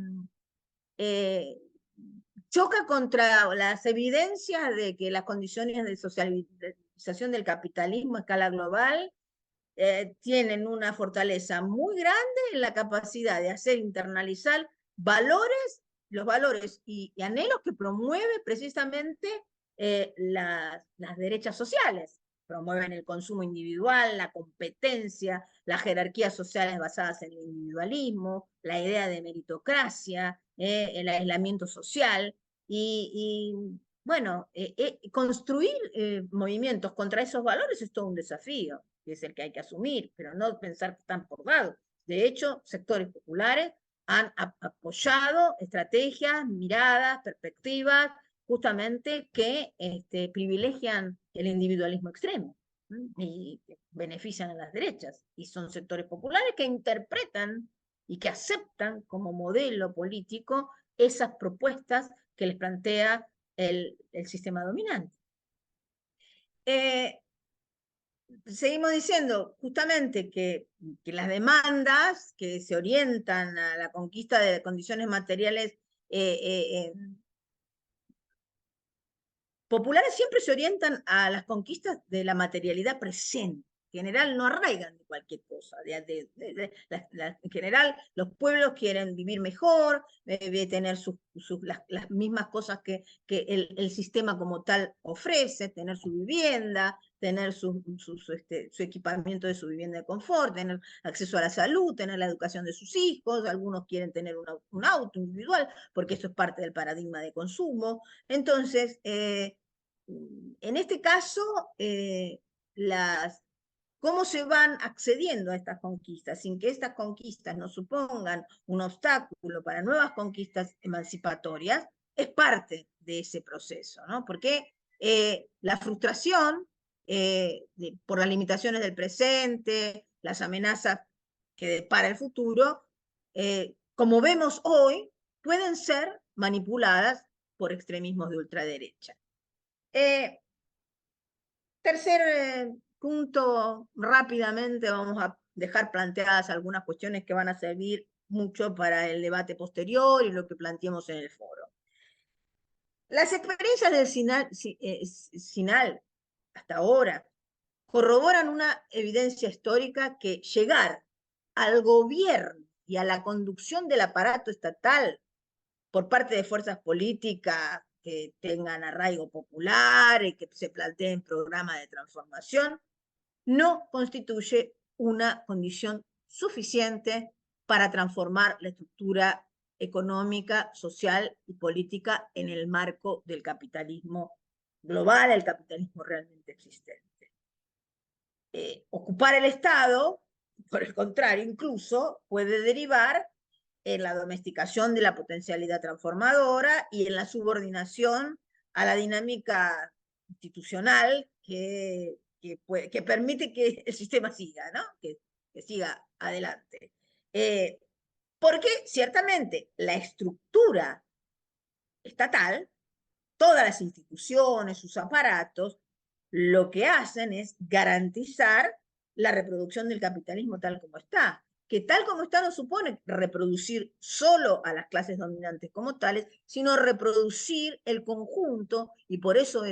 choca contra las evidencias de que las condiciones de socialización del capitalismo a escala global tienen una fortaleza muy grande en la capacidad de hacer internalizar valores, los valores y anhelos que promueve precisamente las derechas sociales. Promueven el consumo individual, la competencia, las jerarquías sociales basadas en el individualismo, la idea de meritocracia, el aislamiento social y bueno, construir movimientos contra esos valores es todo un desafío, que es el que hay que asumir, pero no pensar que están por dado. De hecho, sectores populares han apoyado estrategias, miradas, perspectivas, justamente que privilegian el individualismo extremo y que benefician a las derechas. Y son sectores populares que interpretan y que aceptan como modelo político esas propuestas que les plantea el sistema dominante. Seguimos diciendo justamente que las demandas que se orientan a la conquista de condiciones materiales populares siempre se orientan a las conquistas de la materialidad presente. En general no arraigan de cualquier cosa. En general los pueblos quieren vivir mejor, tener las mismas cosas que el sistema como tal ofrece, tener su vivienda, tener su equipamiento de su vivienda de confort, tener acceso a la salud, tener la educación de sus hijos, algunos quieren tener un auto individual, porque eso es parte del paradigma de consumo. Entonces, en este caso, cómo se van accediendo a estas conquistas sin que estas conquistas no supongan un obstáculo para nuevas conquistas emancipatorias, es parte de ese proceso, ¿no? Porque la frustración por las limitaciones del presente, las amenazas que depara el futuro, como vemos hoy, pueden ser manipuladas por extremismos de ultraderecha. Tercer punto, rápidamente vamos a dejar planteadas algunas cuestiones que van a servir mucho para el debate posterior y lo que planteemos en el foro. Las experiencias del SINAL hasta ahora corroboran una evidencia histórica que llegar al gobierno y a la conducción del aparato estatal por parte de fuerzas políticas que tengan arraigo popular y que se planteen programas de transformación, no constituye una condición suficiente para transformar la estructura económica, social y política en el marco del capitalismo global, el capitalismo realmente existente. Ocupar el Estado, por el contrario, incluso puede derivar en la domesticación de la potencialidad transformadora y en la subordinación a la dinámica institucional que permite que el sistema siga, ¿no? Que siga adelante. Porque ciertamente la estructura estatal, todas las instituciones, sus aparatos, lo que hacen es garantizar la reproducción del capitalismo tal como está, que tal como está no supone reproducir solo a las clases dominantes como tales, sino reproducir el conjunto, y por eso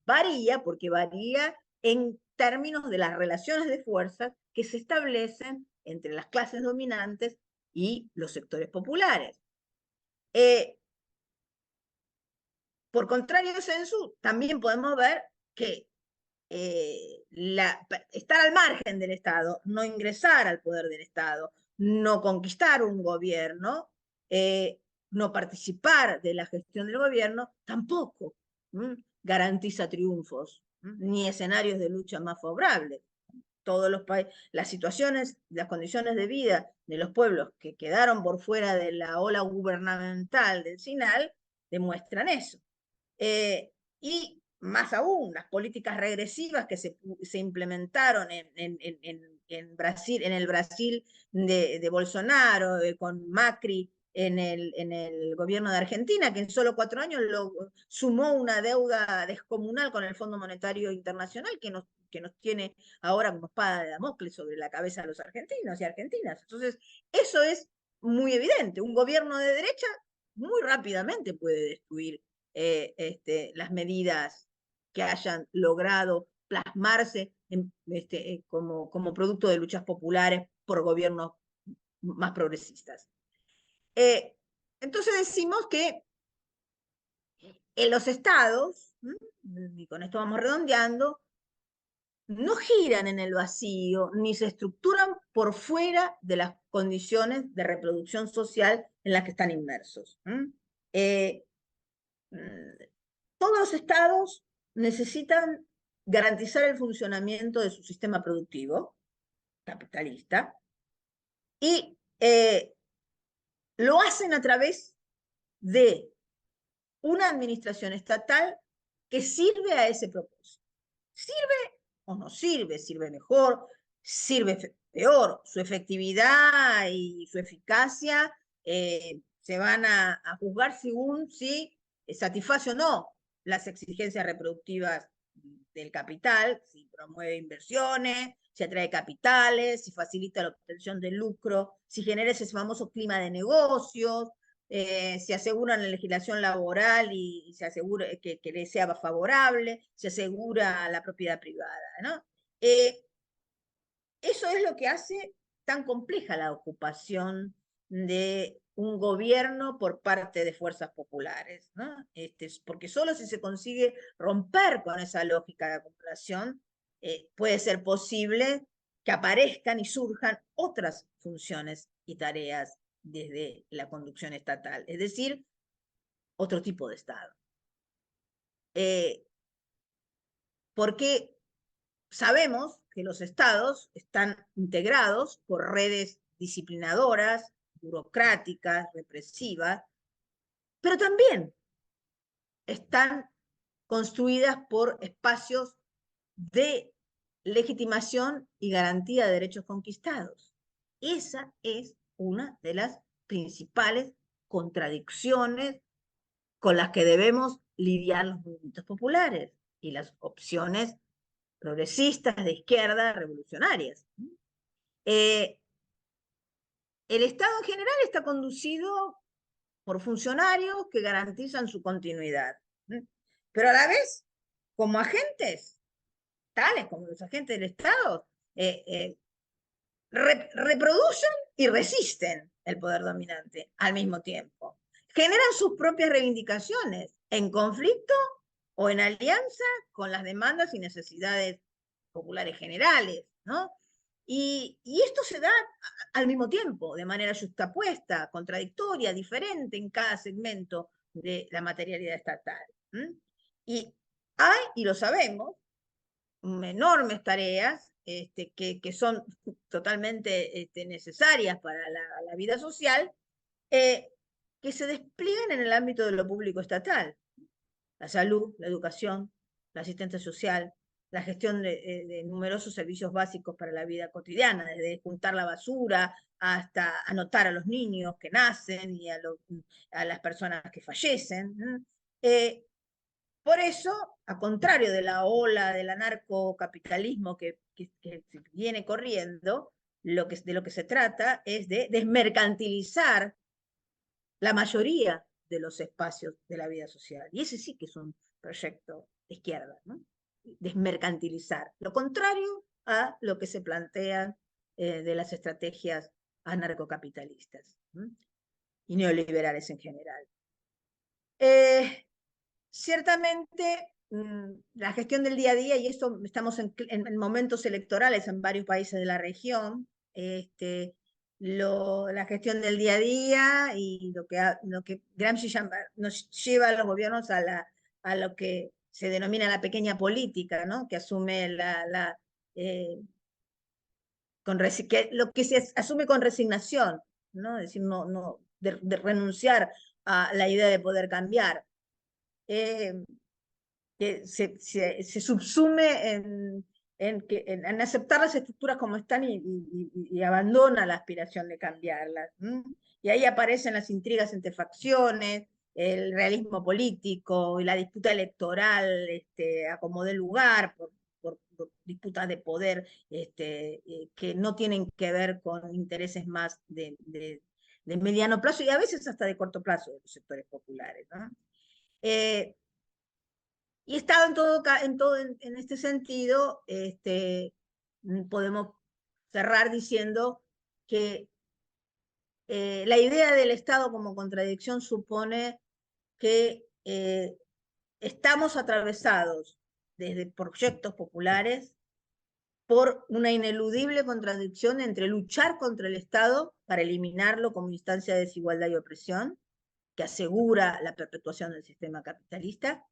varía, porque varía en términos de las relaciones de fuerzas que se establecen entre las clases dominantes y los sectores populares. Por contrario censo, también podemos ver que estar al margen del Estado, no ingresar al poder del Estado, no conquistar un gobierno, no participar de la gestión del gobierno, tampoco garantiza triunfos ni escenarios de lucha más favorables. Todos los las situaciones, las condiciones de vida de los pueblos que quedaron por fuera de la ola gubernamental del Sinal demuestran eso. Y más aún, las políticas regresivas que se implementaron en Brasil, en el Brasil de Bolsonaro, con Macri en el gobierno de Argentina, que en solo 4 años sumó una deuda descomunal con el Fondo Monetario Internacional que nos tiene ahora como espada de Damocles sobre la cabeza de los argentinos y argentinas. Entonces, eso es muy evidente. Un gobierno de derecha muy rápidamente puede destruir las medidas que hayan logrado plasmarse como producto de luchas populares por gobiernos más progresistas. Entonces decimos que en los estados, y con esto vamos redondeando, no giran en el vacío ni se estructuran por fuera de las condiciones de reproducción social en las que están inmersos. Todos los estados necesitan garantizar el funcionamiento de su sistema productivo capitalista y lo hacen a través de una administración estatal que sirve a ese propósito. ¿Sirve o no sirve? ¿Sirve mejor? ¿Sirve peor? Su efectividad y su eficacia se van a juzgar según si satisface o no las exigencias reproductivas del capital, si promueve inversiones, si atrae capitales, si facilita la obtención de lucro, si genera ese famoso clima de negocios, se asegura la legislación laboral y se asegura que le sea favorable, se asegura la propiedad privada, ¿no? Eso es lo que hace tan compleja la ocupación de un gobierno por parte de fuerzas populares, ¿no? Porque solo si se consigue romper con esa lógica de acumulación, puede ser posible que aparezcan y surjan otras funciones y tareas desde la conducción estatal, es decir, otro tipo de Estado. Porque sabemos que los estados están integrados por redes disciplinadoras, burocráticas, represivas, pero también están construidas por espacios de legitimación y garantía de derechos conquistados. Esa es una de las principales contradicciones con las que debemos lidiar los movimientos populares y las opciones progresistas de izquierda revolucionarias. El Estado en general está conducido por funcionarios que garantizan su continuidad, pero a la vez, como agentes, tales como los agentes del Estado, reproducen y resisten el poder dominante al mismo tiempo. Generan sus propias reivindicaciones en conflicto o en alianza con las demandas y necesidades populares generales, ¿no? Y esto se da al mismo tiempo, de manera justapuesta, contradictoria, diferente en cada segmento de la materialidad estatal. Y hay, y lo sabemos, enormes tareas que son totalmente necesarias para la vida social, que se despliegan en el ámbito de lo público estatal. La salud, la educación, la asistencia social, la gestión de numerosos servicios básicos para la vida cotidiana, desde juntar la basura hasta anotar a los niños que nacen y a las personas que fallecen. Por eso, a contrario de la ola del anarcocapitalismo que viene corriendo, de lo que se trata es de desmercantilizar la mayoría de los espacios de la vida social. Y ese sí que es un proyecto de izquierda, ¿no? Desmercantilizar. Lo contrario a lo que se plantea de las estrategias anarcocapitalistas, ¿no? Y neoliberales en general. Ciertamente, la gestión del día a día, y esto estamos en momentos electorales en varios países de la región, la gestión del día a día y lo que Gramsci nos lleva a los gobiernos a lo que se denomina la pequeña política, ¿no? Que asume lo que se asume con resignación, ¿no? Es decir, de renunciar a la idea de poder cambiar. Que se subsume en aceptar las estructuras como están y abandona la aspiración de cambiarlas. Y ahí aparecen las intrigas entre facciones, el realismo político y la disputa electoral a como dé lugar por disputas de poder que no tienen que ver con intereses más de mediano plazo y a veces hasta de corto plazo de los sectores populares, ¿no? Y estado en este sentido, podemos cerrar diciendo que la idea del Estado como contradicción supone que estamos atravesados desde proyectos populares por una ineludible contradicción entre luchar contra el Estado para eliminarlo como instancia de desigualdad y opresión, que asegura la perpetuación del sistema capitalista,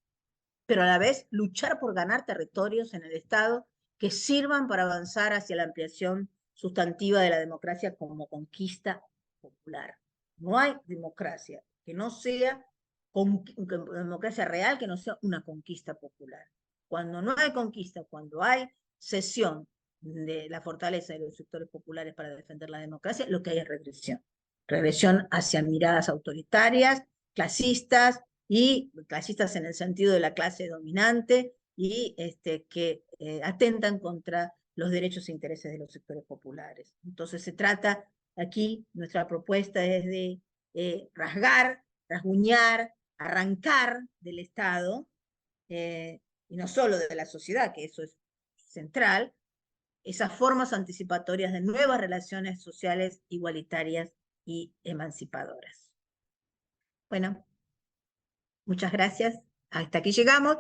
pero a la vez luchar por ganar territorios en el Estado que sirvan para avanzar hacia la ampliación sustantiva de la democracia como conquista popular. No hay democracia que no sea democracia real, que no sea una conquista popular. Cuando no hay conquista, cuando hay cesión de la fortaleza de los sectores populares para defender la democracia, lo que hay es regresión. Regresión hacia miradas autoritarias, clasistas, y clasistas en el sentido de la clase dominante, y que atentan contra los derechos e intereses de los sectores populares. Entonces se trata aquí, nuestra propuesta es de rasguñar, arrancar del Estado, y no solo de la sociedad, que eso es central, esas formas anticipatorias de nuevas relaciones sociales igualitarias y emancipadoras. Bueno, muchas gracias. Hasta aquí llegamos.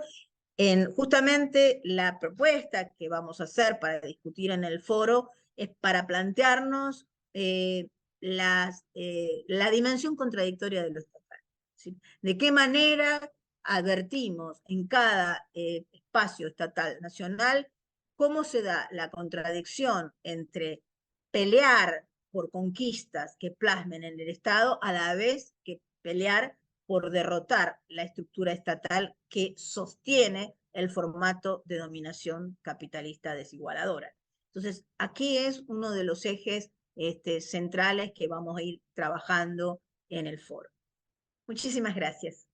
Justamente la propuesta que vamos a hacer para discutir en el foro es para plantearnos la dimensión contradictoria de lo estatal. ¿Sí? De qué manera advertimos en cada espacio estatal nacional cómo se da la contradicción entre pelear por conquistas que plasmen en el Estado a la vez que pelear por derrotar la estructura estatal que sostiene el formato de dominación capitalista desigualadora. Entonces, aquí es uno de los ejes centrales que vamos a ir trabajando en el foro. Muchísimas gracias.